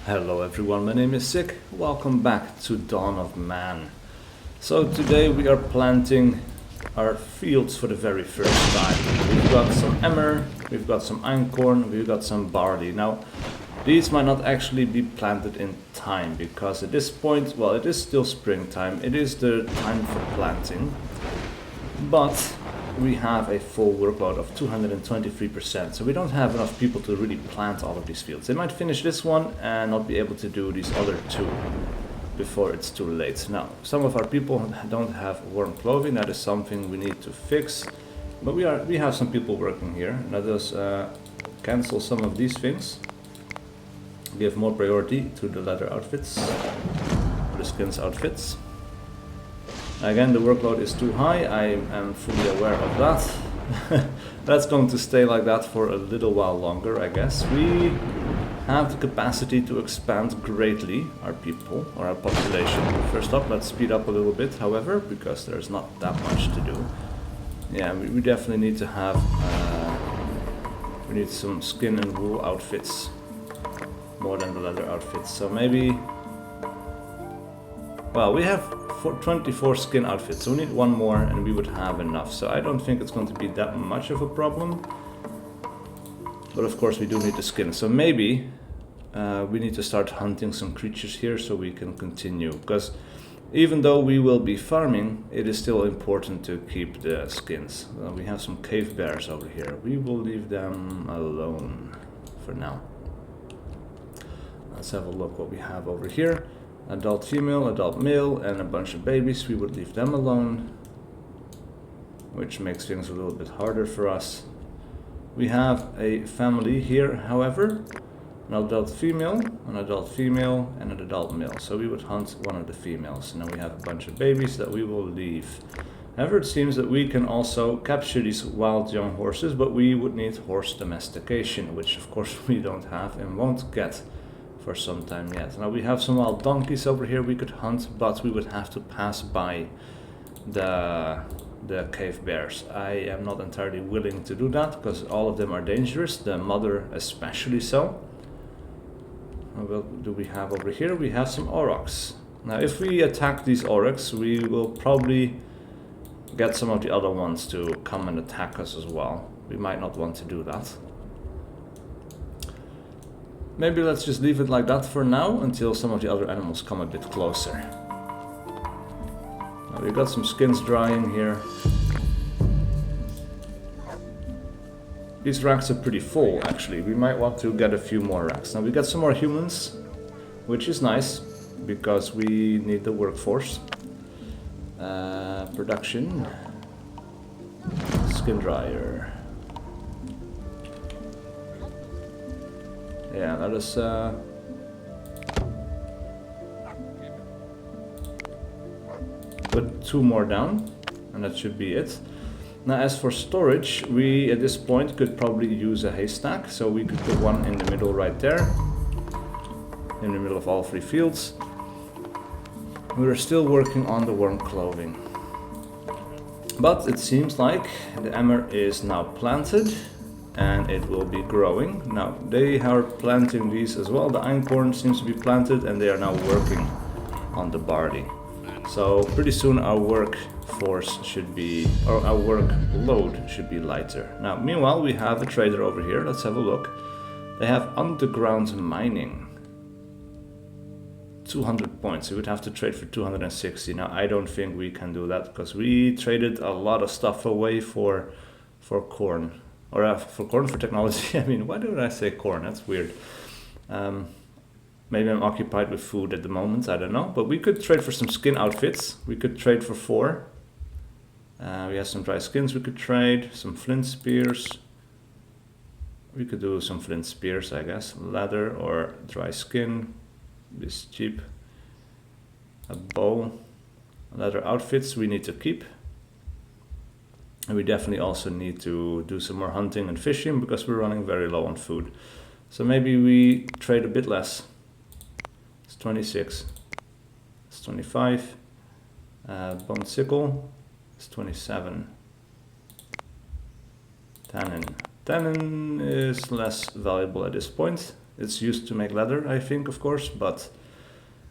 Hello everyone, my name is SiC. Welcome back to Dawn of Man. So today we are planting our fields for the very first time. We've got some emmer, we've got some einkorn, we've got some barley. Now these might not actually be planted in time because at this point, well, it is still springtime, it is the time for planting, but we have a full workload of 223%, so we don't have enough people to really plant all of these fields. They might finish this one and not be able to do these other two before it's too late. Now, some of our people don't have warm clothing. That is something we need to fix, but we have some people working here. Let us cancel some of these things, give more priority to the leather outfits, the skins outfits. Again, the workload is too high, I am fully aware of that. That's going to stay like that for a little while longer, I guess. We have the capacity to expand greatly our people, or our population. First up, let's speed up a little bit, however, because there's not that much to do. Yeah, we definitely need to have, we need some skin and wool outfits, more than the leather outfits. So maybe, well, we have 24 skin outfits, so we need one more and we would have enough. So I don't think it's going to be that much of a problem. But of course we do need the skin. So maybe we need to start hunting some creatures here so we can continue. Because even though we will be farming, it is still important to keep the skins. We have some cave bears over here. We will leave them alone for now. Let's have a look what we have over here. Adult female, adult male, and a bunch of babies. We would leave them alone, which makes things a little bit harder for us. We have a family here, however, an adult female, and an adult male. So we would hunt one of the females. And then we have a bunch of babies that we will leave. However, it seems that we can also capture these wild young horses, but we would need horse domestication, which of course we don't have and won't get for some time yet. Now we have some wild donkeys over here we could hunt, but we would have to pass by the cave bears. I am not entirely willing to do that because all of them are dangerous, the mother especially so. What do we have over here? We have some aurochs. Now if we attack these aurochs, we will probably get some of the other ones to come and attack us as well. We might not want to do that. Maybe let's just leave it like that for now until some of the other animals come a bit closer. Now we've got some skins drying here. These racks are pretty full actually. We might want to get a few more racks. Now we got some more humans, which is nice because we need the workforce. Production. Skin dryer. Yeah, let us put 2 more down, and that should be it. Now as for storage, we at this point could probably use a haystack, so we could put one in the middle right there, in the middle of all 3 fields. We're still working on the warm clothing. But it seems like the emmer is now planted, and it will be growing. Now they are planting these as well. The einkorn seems to be planted and they are now working on the barley. So pretty soon our workforce should be, or our workload should be lighter. Now meanwhile we have a trader over here. Let's have a look. They have underground mining. 200 points. We would have to trade for 260. Now I don't think we can do that because we traded a lot of stuff away for corn. Or for technology. I mean, why did I say corn? That's weird. Maybe I'm occupied with food at the moment, I don't know. But we could trade for some skin outfits. We could trade for 4. We have some dry skins we could trade, some flint spears. We could do some flint spears, I guess. Leather or dry skin. This is cheap. A bow. Leather outfits we need to keep. And we definitely also need to do some more hunting and fishing because we're running very low on food. So maybe we trade a bit less. It's 26. It's 25. Bone sickle. It's 27. Tannin. Tannin is less valuable at this point. It's used to make leather, I think, of course, but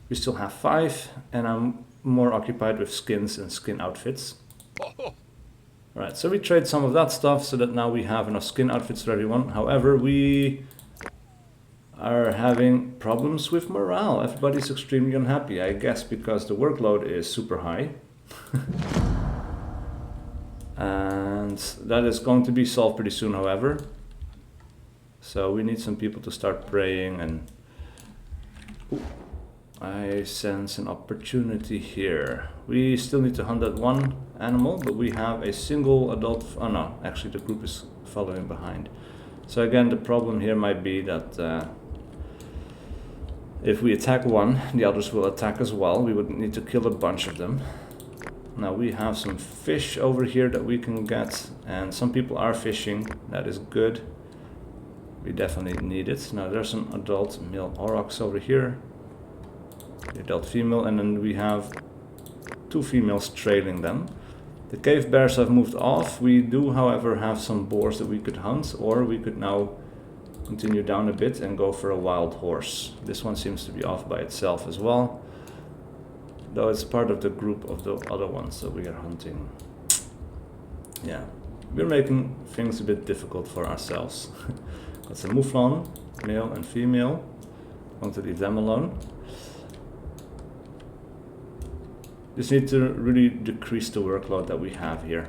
we still have 5, and I'm more occupied with skins and skin outfits. Alright, so we trade some of that stuff so that now we have enough skin outfits for everyone. However, we are having problems with morale. Everybody's extremely unhappy, I guess because the workload is super high. And that is going to be solved pretty soon, however. So we need some people to start praying, and ooh, I sense an opportunity here. We still need to hunt that one animal, but we have a single adult. Oh no, actually the group is following behind. So again, the problem here might be that if we attack one, the others will attack as well. We would need to kill a bunch of them. Now we have some fish over here that we can get, and some people are fishing. That is good. We definitely need it. Now there's an adult male aurochs over here. The adult female, and then we have 2 females trailing them. The cave bears have moved off. We do, however, have some boars that we could hunt, or we could now continue down a bit and go for a wild horse. This one seems to be off by itself as well, though it's part of the group of the other ones that we are hunting. Yeah, we're making things a bit difficult for ourselves. That's a mouflon, male and female. Want to leave them alone. Just need to really decrease the workload that we have here.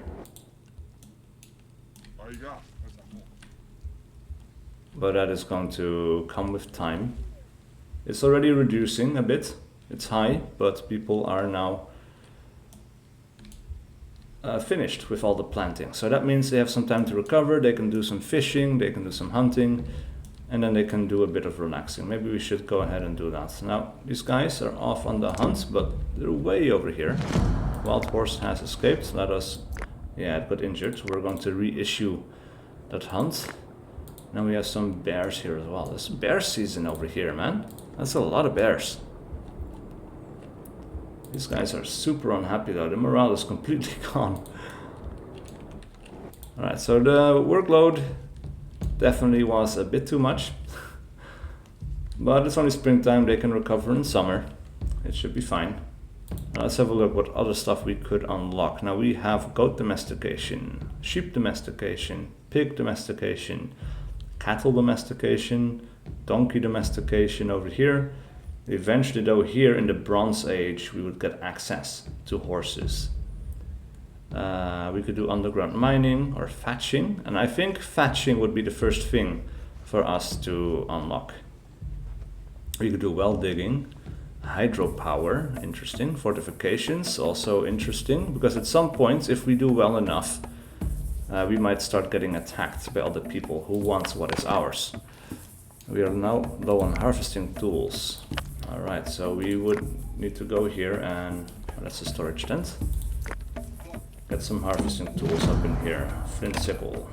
But that is going to come with time. It's already reducing a bit. It's high, but people are now finished with all the planting. So that means they have some time to recover. They can do some fishing, they can do some hunting, and then they can do a bit of relaxing. Maybe we should go ahead and do that. Now, these guys are off on the hunt, but they're way over here. Wild horse has escaped. Let us... Yeah, it got injured. We're going to reissue that hunt. Now we have some bears here as well. There's bear season over here, man. That's a lot of bears. These guys are super unhappy though. The morale is completely gone. Alright, so the workload definitely was a bit too much. But it's only springtime, they can recover in summer. It should be fine. Now let's have a look what other stuff we could unlock. Now we have goat domestication, sheep domestication, pig domestication, cattle domestication, donkey domestication over here. Eventually though, here in the Bronze Age we would get access to horses. We could do underground mining or thatching, and I think thatching would be the first thing for us to unlock. We could do well digging, hydropower, interesting, fortifications, also interesting, because at some point if we do well enough we might start getting attacked by other people who want what is ours. We are now low on harvesting tools. Alright, so we would need to go here and... Oh, that's a storage tent. Get some harvesting tools up in here. Flint sickle.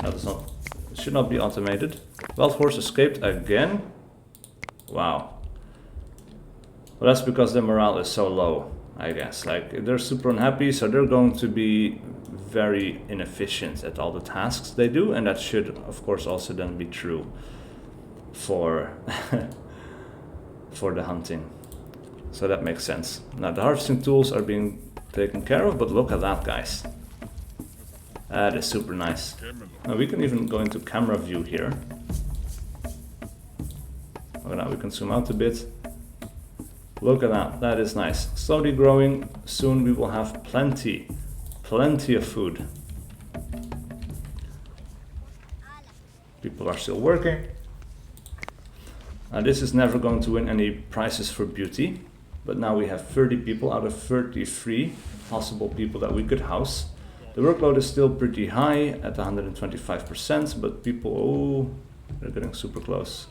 That is not... It should not be automated. Wild horse escaped again? Wow. Well, that's because their morale is so low, I guess. Like, they're super unhappy, so they're going to be very inefficient at all the tasks they do, and that should, of course, also then be true for for the hunting. So that makes sense. Now the harvesting tools are being taken care of, but look at that, guys. That is super nice. Now we can even go into camera view here. Oh, now we can zoom out a bit. Look at that, that is nice. Slowly growing, soon we will have plenty of food. People are still working. This is never going to win any prizes for beauty, but now we have 30 people out of 33 possible people that we could house. The workload is still pretty high at 125%, but people, oh, they're getting super close.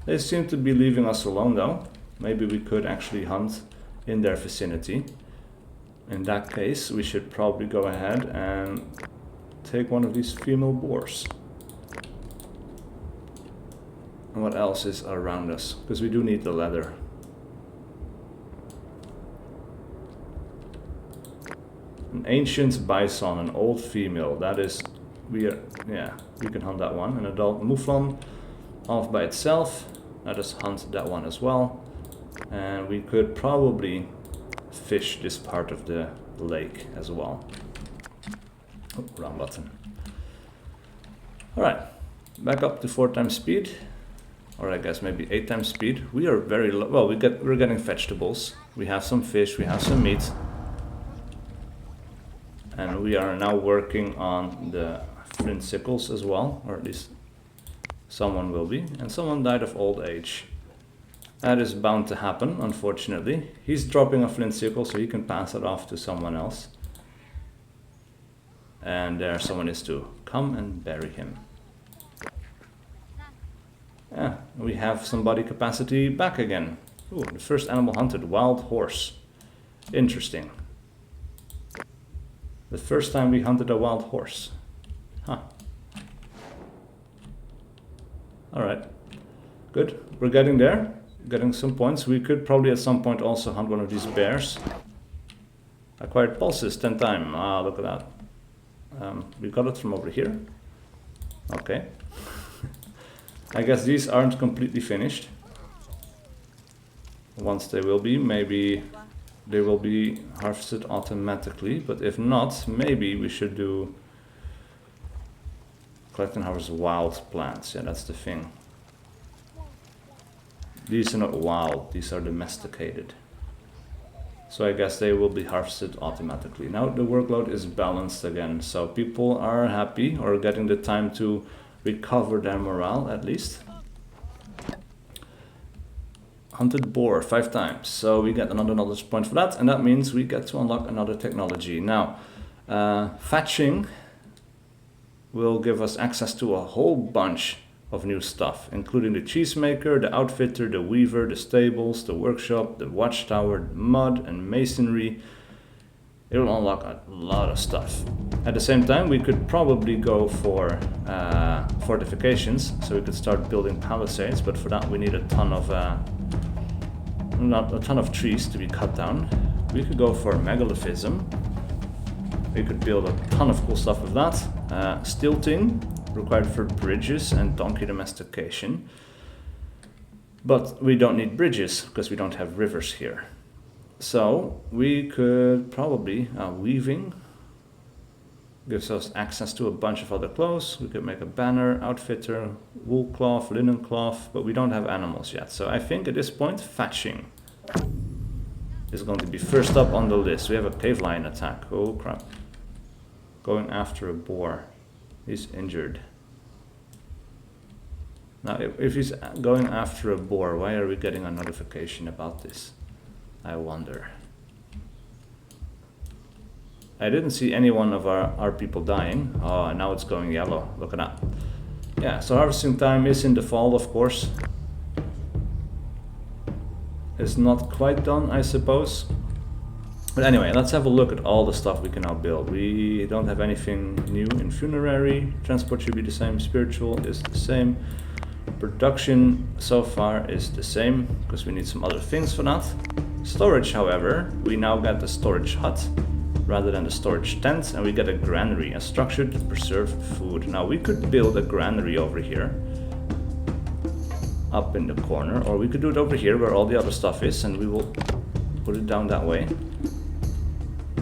They seem to be leaving us alone though. Maybe we could actually hunt in their vicinity. In that case, we should probably go ahead and take one of these female boars. And what else is around us? Because we do need the leather. An ancient bison, an old female. That is, yeah, we can hunt that one. An adult mouflon. off by itself. Let us hunt that one as well. And we could probably fish this part of the lake as well. Oh, wrong button. Alright, back up to 4 times speed. Or I guess maybe 8 times speed. We are very low. Well, we're getting vegetables. We have some fish, we have some meat. And we are now working on the flint sickles as well, or at least someone will be. And someone died of old age. That is bound to happen, unfortunately. He's dropping a flint sickle so he can pass it off to someone else. And there someone is to come and bury him. Yeah, we have some body capacity back again. Ooh, the first animal hunted, wild horse. Interesting. The first time we hunted a wild horse. Huh. Alright. Good. We're getting there. Getting some points. We could probably at some point also hunt one of these bears. Acquired pulses 10 times. Ah, look at that. We got it from over here. Okay. I guess these aren't completely finished. Once they will be, maybe they will be harvested automatically. But if not, maybe we should do collect and harvest wild plants. Yeah, that's the thing. These are not wild, these are domesticated. So I guess they will be harvested automatically. Now the workload is balanced again, so people are happy or getting the time to recover their morale at least. Hunted boar 5 times, so we get another knowledge point for that, and that means we get to unlock another technology. Now, thatching will give us access to a whole bunch of new stuff, including the cheesemaker, the outfitter, the weaver, the stables, the workshop, the watchtower, mud and masonry. It will unlock a lot of stuff. At the same time, we could probably go for fortifications, so we could start building palisades, but for that we need a ton of not a ton of trees to be cut down. We could go for megalithism. We could build a ton of cool stuff with that. Stilting, required for bridges and donkey domestication. But we don't need bridges because we don't have rivers here. So we could probably, weaving gives us access to a bunch of other clothes. We could make a banner, outfitter, wool cloth, linen cloth, but we don't have animals yet. So I think at this point, thatching is going to be first up on the list. We have a cave lion attack. Oh crap. Going after a boar. He's injured. Now, if he's going after a boar, why are we getting a notification about this? I wonder. I didn't see any one of our people dying. Oh, and now it's going yellow. Look at that. Yeah, so harvesting time is in the fall, of course. It's not quite done, I suppose. But anyway, let's have a look at all the stuff we can now build. We don't have anything new in funerary. Transport should be the same. Spiritual is the same. Production so far is the same, because we need some other things for that. Storage, however, we now get the storage hut rather than the storage tent, and we get a granary, a structure to preserve food. Now we could build a granary over here, up in the corner, or we could do it over here where all the other stuff is, and we will put it down that way.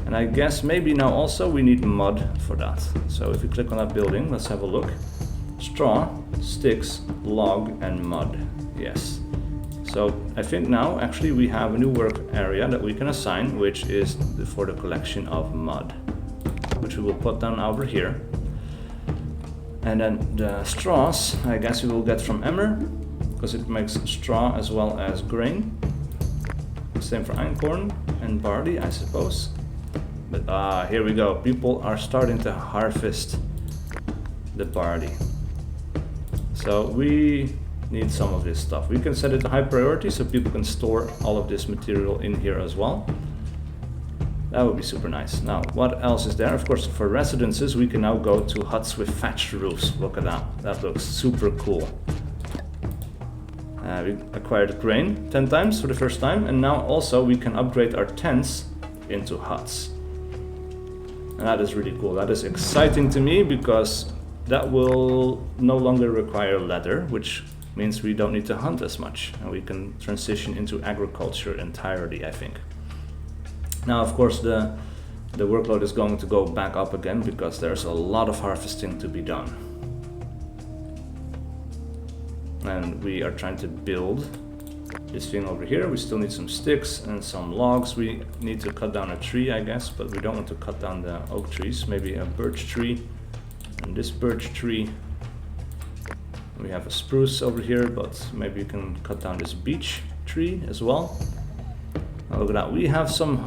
And I guess maybe now also we need mud for that. So if we click on that building, let's have a look. Straw, sticks, log, and mud. Yes. So I think now actually we have a new work area that we can assign, which is for the collection of mud, which we will put down over here. And then the straws, I guess we will get from emmer, because it makes straw as well as grain. Same for einkorn and barley, I suppose. But here we go. People are starting to harvest the barley. So we need some of this stuff. We can set it to high priority so people can store all of this material in here as well. That would be super nice. Now, what else is there? Of course, for residences, we can now go to huts with thatched roofs. Look at that. That looks super cool. We acquired grain 10 times for the first time, and now also we can upgrade our tents into huts. And that is really cool. That is exciting to me because that will no longer require leather, which means we don't need to hunt as much, and we can transition into agriculture entirely, I think. Now, of course, the workload is going to go back up again because there's a lot of harvesting to be done. And we are trying to build this thing over here. We still need some sticks and some logs. We need to cut down a tree, I guess, but we don't want to cut down the oak trees. Maybe a birch tree and this birch tree. We have a spruce over here, but maybe you can cut down this beech tree as well. Now look at that. We have some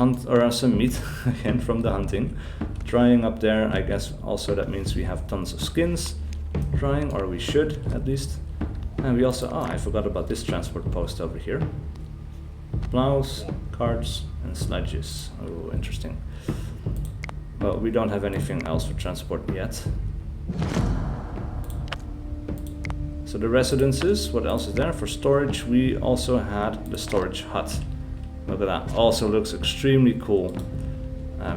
some meat again from the hunting drying up there. I guess also that means we have tons of skins drying, or we should at least. And we also, I forgot about this transport post over here. Plows, carts, and sledges. Oh, interesting. But we don't have anything else for transport yet. So the residences, what else is there? For storage, we also had the storage hut. Look at that, also looks extremely cool.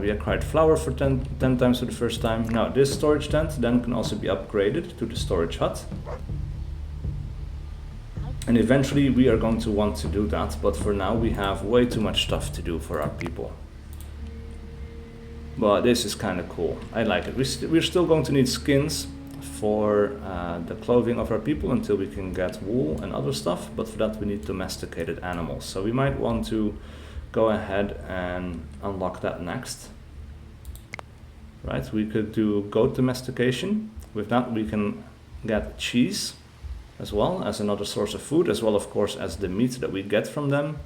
We acquired flour for 10 times for the first time. Now this storage tent then can also be upgraded to the storage hut. And eventually we are going to want to do that, but for now we have way too much stuff to do for our people. But this is kind of cool, I like it. We're still going to need skins for the clothing of our people until we can get wool and other stuff, but for that we need domesticated animals. So we might want to go ahead and unlock that next. Right, we could do goat domestication. With that we can get cheese as well as another source of food, as well of course as the meat that we get from them.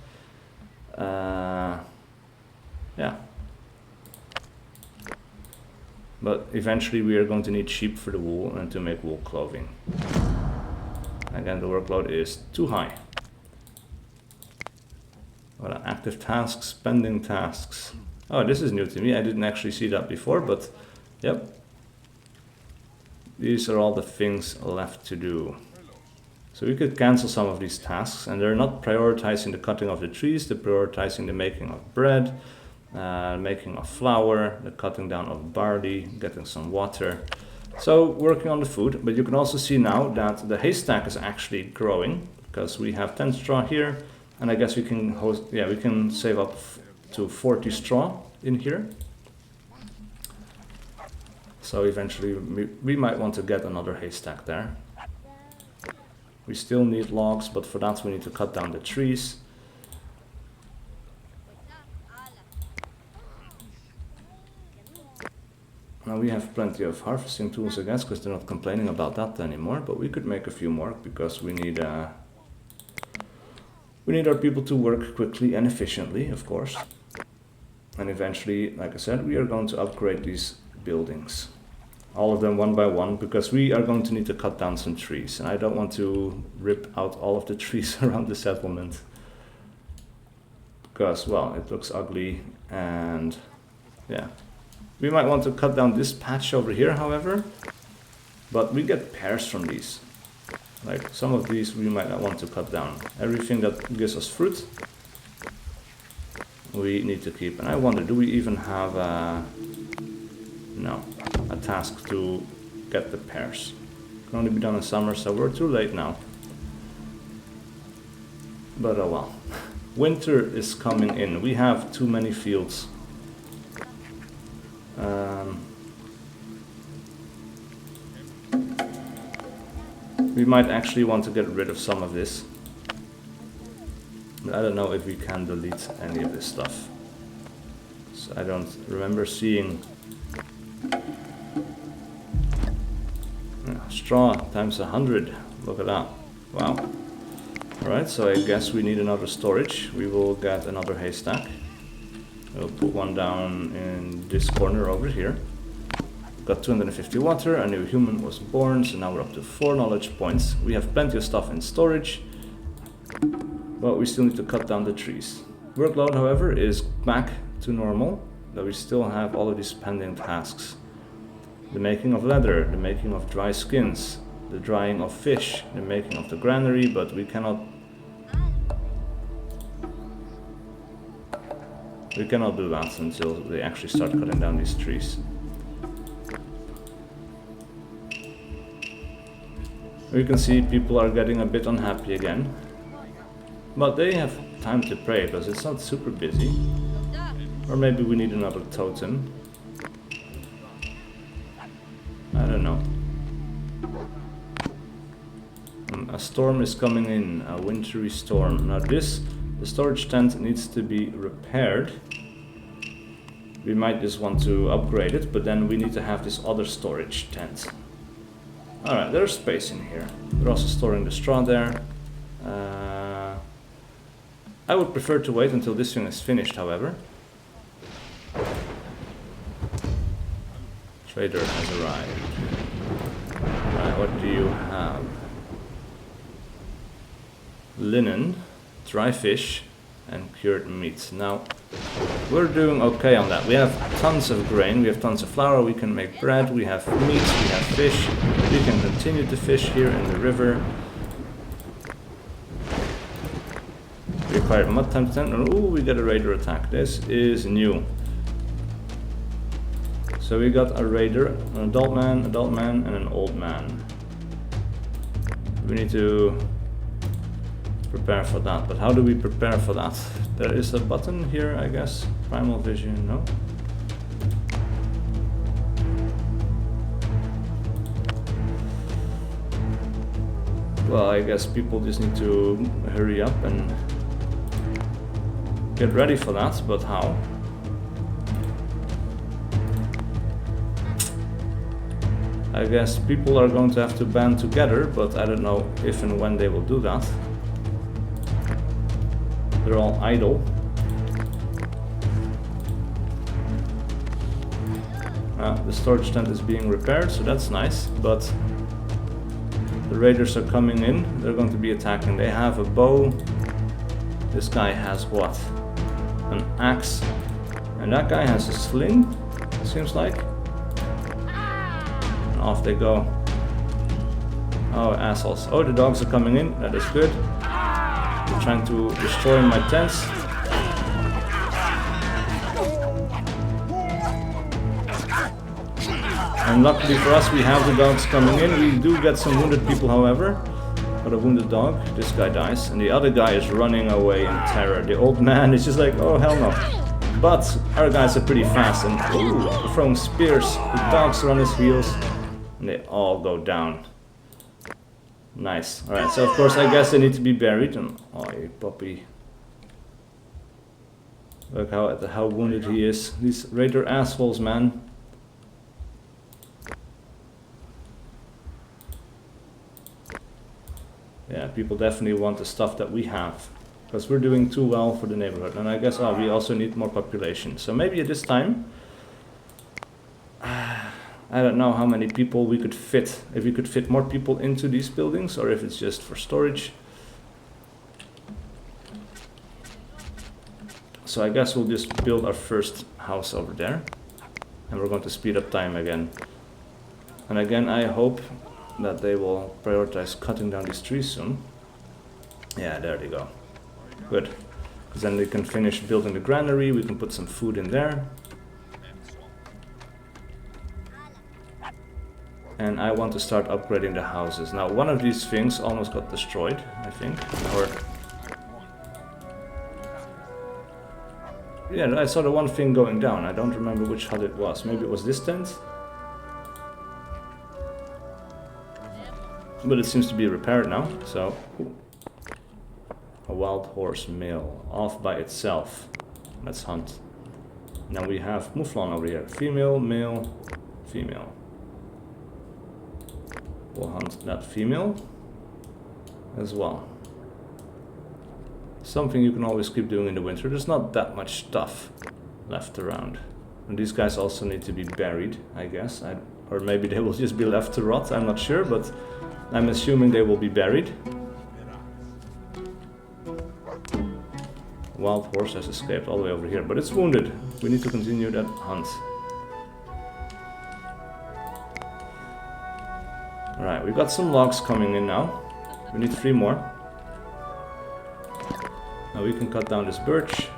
Yeah. But eventually we are going to need sheep for the wool and to make wool clothing. Again, the workload is too high. What are active tasks, pending tasks. Oh, this is new to me. I didn't actually see that before, but yep. These are all the things left to do. So we could cancel some of these tasks, and they're not prioritizing the cutting of the trees, they're prioritizing the making of bread, making of flour, the cutting down of barley, getting some water. So working on the food, but you can also see now that the haystack is actually growing because we have 10 straw here, and I guess we can we can save up to 40 straw in here. So eventually we might want to get another haystack there. We still need logs, but for that we need to cut down the trees. Now we have plenty of harvesting tools, I guess, because they're not complaining about that anymore, but we could make a few more because we need our people to work quickly and efficiently, of course. And eventually, like I said, we are going to upgrade these buildings. All of them one by one, because we are going to need to cut down some trees, and I don't want to rip out all of the trees around the settlement because, well, it looks ugly. And yeah, we might want to cut down this patch over here, however, but we get pears from these. Like some of these we might not want to cut down. Everything that gives us fruit we need to keep. And I wonder, do we even have a task to get the pears? It can only be done in summer, so we're too late now. But oh well. Winter is coming in. We have too many fields. We might actually want to get rid of some of this. But I don't know if we can delete any of this stuff. So I don't remember seeing straw times 100. Look at that. Wow. Alright, so I guess we need another storage. We will get another haystack. We'll put one down in this corner over here. Got 250 water, a new human was born, so now we're up to 4 knowledge points. We have plenty of stuff in storage, but we still need to cut down the trees. Workload, however, is back to normal, though we still have all of these pending tasks. The making of leather, the making of dry skins, the drying of fish, the making of the granary, but we cannot do that until they actually start cutting down these trees. We can see people are getting a bit unhappy again. But they have time to pray because it's not super busy. Or maybe we need another totem. I don't know. A storm is coming in, a wintry storm. Now the storage tent needs to be repaired. We might just want to upgrade it, but then we need to have this other storage tent. Alright, there's space in here. They're also storing the straw there. I would prefer to wait until this thing is finished, however. Trader has arrived. Alright, what do you have? Linen, dry fish, and cured meat. Now, we're doing okay on that. We have tons of grain, we have tons of flour, we can make bread, we have meat, we have fish. We can continue to fish here in the river. Required mud time 10. Ooh, we get a raider attack. This is new. So we got a raider, an adult man, and an old man. We need to prepare for that, but how do we prepare for that? There is a button here, I guess. Primal vision, no? Well, I guess people just need to hurry up and get ready for that, but how? I guess people are going to have to band together, but I don't know if and when they will do that. They're all idle. The storage tent is being repaired, so that's nice, but the raiders are coming in. They're going to be attacking. They have a bow. This guy has what? An axe. And that guy has a sling, it seems like. And off they go. Oh, assholes. Oh, the dogs are coming in. That is good. They're trying to destroy my tents. And luckily for us, we have the dogs coming in. We do get some wounded people, however. Got a wounded dog. This guy dies. And the other guy is running away in terror. The old man is just like, oh, hell no. But our guys are pretty fast. And ooh, throwing spears. The dogs are on his heels. And they all go down. Nice. Alright, so of course I guess they need to be buried. And oh, you puppy. Look how wounded he is. These raider assholes, man. Yeah, people definitely want the stuff that we have. Because we're doing too well for the neighborhood. And I guess we also need more population. So maybe at this time... I don't know how many people we could fit. If we could fit more people into these buildings, or if it's just for storage. So I guess we'll just build our first house over there. And we're going to speed up time again. And again, I hope that they will prioritize cutting down these trees soon. Yeah, there they go. Good. Because then they can finish building the granary, we can put some food in there. And I want to start upgrading the houses. Now, one of these things almost got destroyed, I think. Or... yeah, I saw the one thing going down. I don't remember which hut it was. Maybe it was this tent? But it seems to be repaired now, so... a wild horse male, off by itself. Let's hunt. Now we have Mouflon over here. Female, male, female. We'll hunt that female as well. Something you can always keep doing in the winter. There's not that much stuff left around. And these guys also need to be buried, I guess. Or maybe they will just be left to rot, I'm not sure, but I'm assuming they will be buried. Wild horse has escaped all the way over here, but it's wounded. We need to continue that hunt. Alright, we've got some logs coming in now. We need 3 more. Now we can cut down this birch.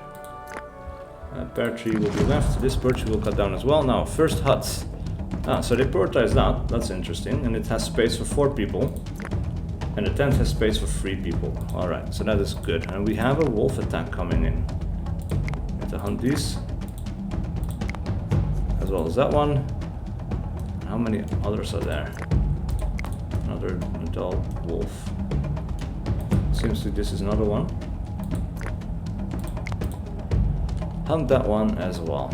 Pear tree will be left. This birch we will cut down as well. Now, first huts. So they prioritized that. That's interesting. And it has space for 4 people. And the tent has space for 3 people. Alright, so that is good. And we have a wolf attack coming in. We have to hunt these. As well as that one. How many others are there? Another adult wolf. Seems like this is another one. Hunt that one as well.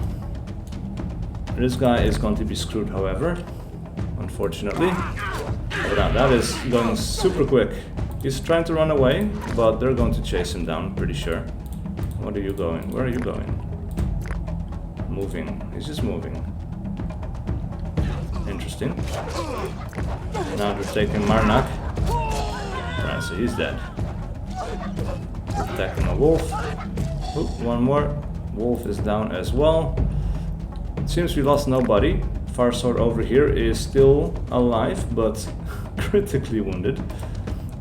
This guy is going to be screwed, however. Unfortunately. But now that is going super quick. He's trying to run away, but they're going to chase him down, pretty sure. What are you going? Where are you going? Moving. He's just moving. Interesting. Now they're taking Marnak. Alright, so he's dead. Attacking a wolf. Oop, one more. Wolf is down as well. It seems we lost nobody. Farsword over here is still alive, but critically wounded.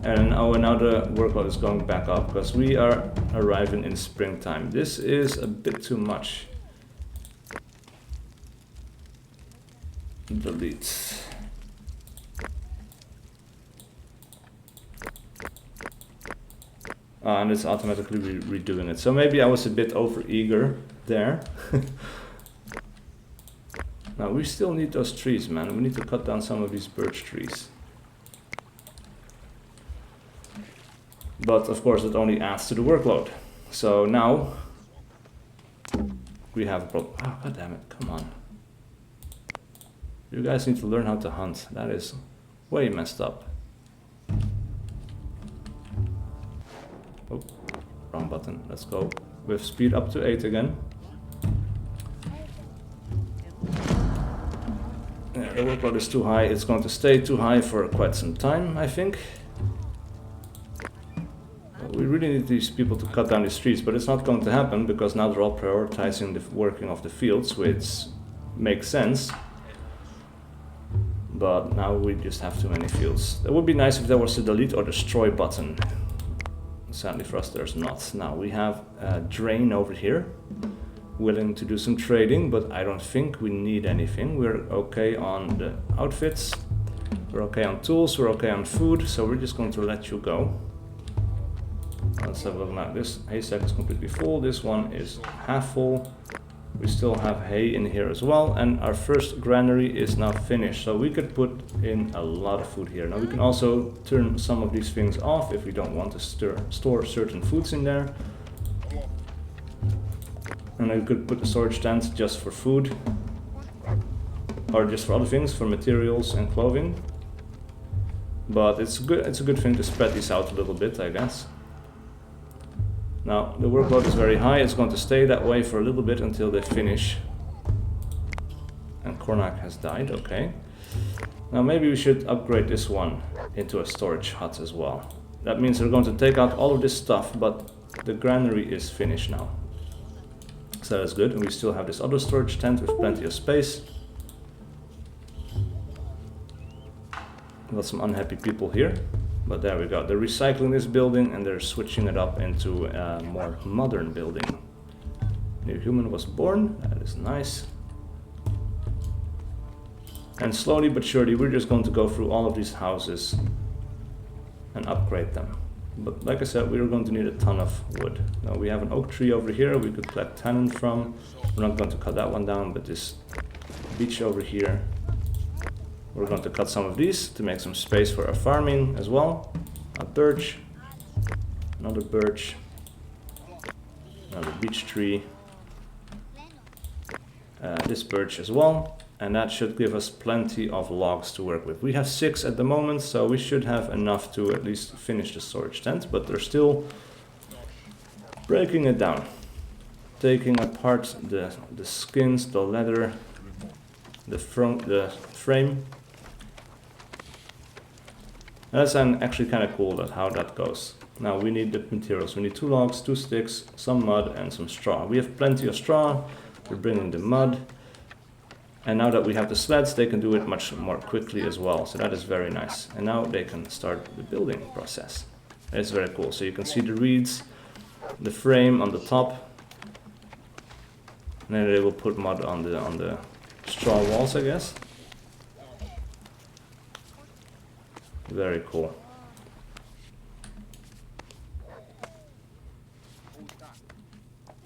And now the workload is going back up because we are arriving in springtime. This is a bit too much. Delete. And it's automatically redoing it. So maybe I was a bit over-eager there. Now we still need those trees, man. We need to cut down some of these birch trees. But of course it only adds to the workload. So now we have a problem. Oh, god damn it, come on. You guys need to learn how to hunt. That is way messed up. Oh, wrong button. Let's go with speed up to 8 again. Yeah, the workload is too high. It's going to stay too high for quite some time, I think. We really need these people to cut down these trees, but it's not going to happen because now they're all prioritizing the working of the fields, which makes sense. But now we just have too many fields. It would be nice if there was a delete or destroy button. Sadly for us there's not. Now we have a drain over here, willing to do some trading, but I don't think we need anything. We're okay on the outfits, we're okay on tools, we're okay on food, so we're just going to let you go. Let's have a look now. This haystack is completely full, this one is half full. We still have hay in here as well, and our first granary is now finished, so we could put in a lot of food here. Now we can also turn some of these things off if we don't want to store certain foods in there. And I could put a storage tent just for food, or just for other things, for materials and clothing. But it's a good thing to spread these out a little bit, I guess. Now the workload is very high, it's going to stay that way for a little bit until they finish. And Kornak has died, okay. Now maybe we should upgrade this one into a storage hut as well. That means they're going to take out all of this stuff, but the granary is finished now. So that's good, and we still have this other storage tent with plenty of space. Got some unhappy people here. But there we go, they're recycling this building and they're switching it up into a more modern building. New human was born, that is nice. And slowly but surely we're just going to go through all of these houses and upgrade them. But like I said, we're going to need a ton of wood. Now we have an oak tree over here we could collect tannin from. We're not going to cut that one down, but this beech over here. We're going to cut some of these to make some space for our farming as well. A birch, another birch, another beech tree, this birch as well, and that should give us plenty of logs to work with. We have 6 at the moment, so we should have enough to at least finish the storage tent, but they're still breaking it down, taking apart the skins, the leather, the frame. That's actually kind of cool how that goes. Now we need the materials. We need 2 logs, 2 sticks, some mud and some straw. We have plenty of straw. We're bringing the mud. And now that we have the sleds, they can do it much more quickly as well. So that is very nice. And now they can start the building process. It's very cool. So you can see the reeds, the frame on the top. And then they will put mud on the straw walls, I guess. Very cool.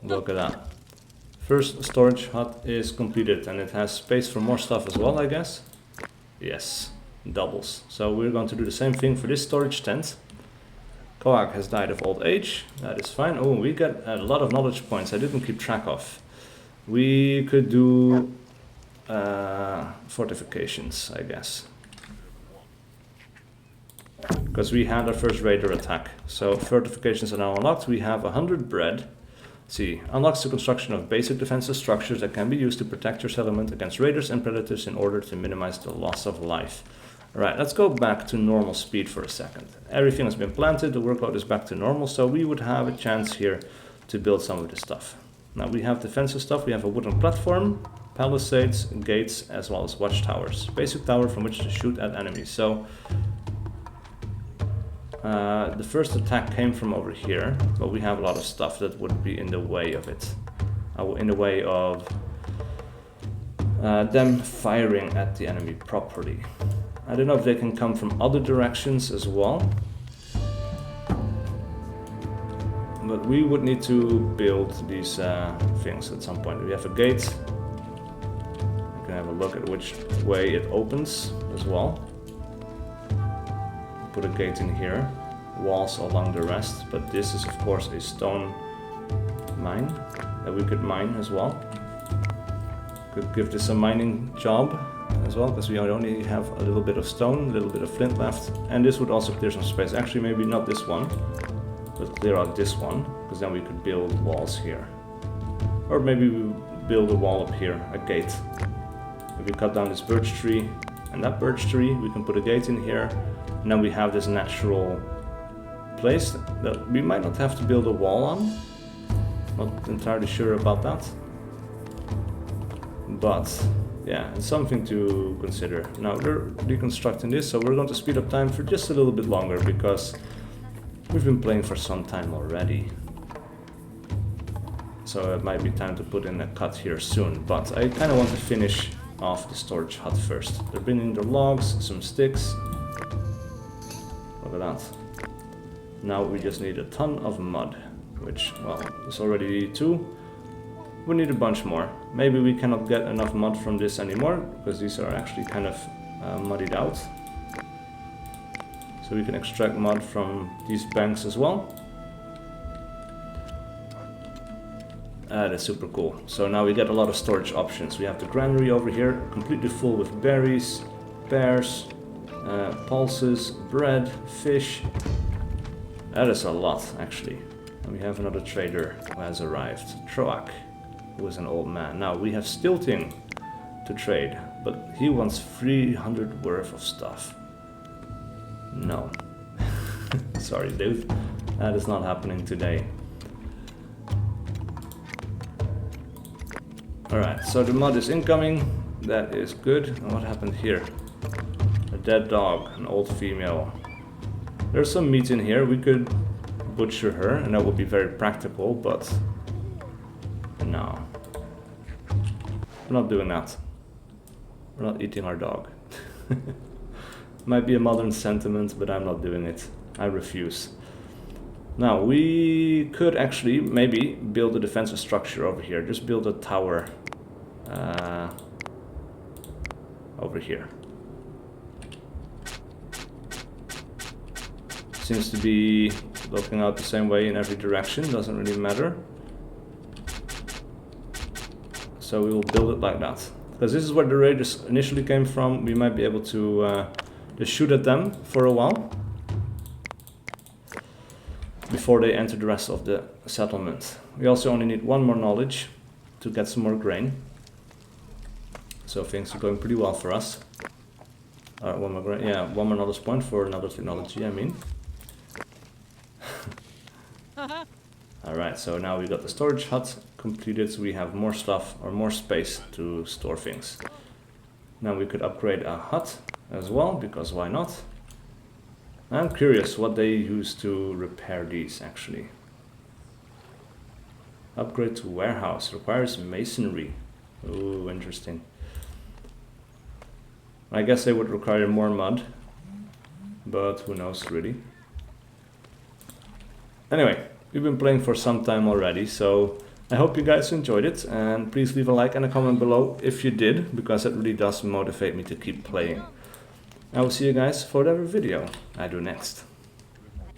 Look at that. First storage hut is completed, and it has space for more stuff as well, I guess. Yes, doubles. So we're going to do the same thing for this storage tent. Koak has died of old age. That is fine. Oh, we got a lot of knowledge points I didn't keep track of. We could do fortifications, I guess. Because we had our first raider attack. So fortifications are now unlocked. We have 100 bread. Let's see, unlocks the construction of basic defensive structures that can be used to protect your settlement against raiders and predators in order to minimize the loss of life. Alright, let's go back to normal speed for a second. Everything has been planted, the workload is back to normal, so we would have a chance here to build some of this stuff. Now we have defensive stuff, we have a wooden platform, palisades, gates, as well as watchtowers. Basic tower from which to shoot at enemies. So the first attack came from over here, but we have a lot of stuff that would be in the way of it. In the way of them firing at the enemy properly. I don't know if they can come from other directions as well. But we would need to build these things at some point. We have a gate. We can have a look at which way it opens as well. Put a gate in here. Walls along the rest. But this is of course a stone mine that we could mine as well. Could give this a mining job as well, because we only have a little bit of stone, a little bit of flint left, and this would also clear some space. Actually, maybe not this one, but clear out this one, because then we could build walls here. Or maybe we build a wall up here, a gate. If we cut down this birch tree and that birch tree, we can put a gate in here, and then we have this natural place that we might not have to build a wall on. Not entirely sure about that. But yeah, it's something to consider. Now we're reconstructing this, so we're going to speed up time for just a little bit longer because we've been playing for some time already. So it might be time to put in a cut here soon, but I kind of want to finish off the storage hut first. They're bringing their logs, some sticks. Look at that. Now we just need a ton of mud, which, well, is already 2. We need a bunch more. Maybe we cannot get enough mud from this anymore, because these are actually kind of muddied out. So we can extract mud from these banks as well. That's super cool. So now we get a lot of storage options. We have the granary over here, completely full with berries, pears, pulses, bread, fish. That is a lot, actually. And we have another trader who has arrived, Troak, who is an old man. Now we have Stilting to trade, but he wants 300 worth of stuff. No. Sorry, dude. That is not happening today. Alright, so the mud is incoming. That is good. And what happened here? A dead dog, an old female. There's some meat in here. We could butcher her, and that would be very practical, but no. We're not doing that. We're not eating our dog. Might be a modern sentiment, but I'm not doing it. I refuse. Now, we could actually maybe build a defensive structure over here. Just build a tower over here. Seems to be looking out the same way in every direction, doesn't really matter. So we will build it like that. Because this is where the raiders initially came from, we might be able to just shoot at them for a while. Before they enter the rest of the settlement. We also only need 1 more knowledge to get some more grain. So things are going pretty well for us. 1 more grain, yeah, 1 more knowledge point for another technology, I mean. Alright, so now we got the storage hut completed, so we have more stuff or more space to store things. Now we could upgrade a hut as well, because why not? I'm curious what they use to repair these actually. Upgrade to warehouse, requires masonry. Ooh, interesting. I guess they would require more mud, but who knows really. Anyway, we've been playing for some time already, so I hope you guys enjoyed it, and please leave a like and a comment below if you did, because it really does motivate me to keep playing. I will see you guys for whatever video I do next.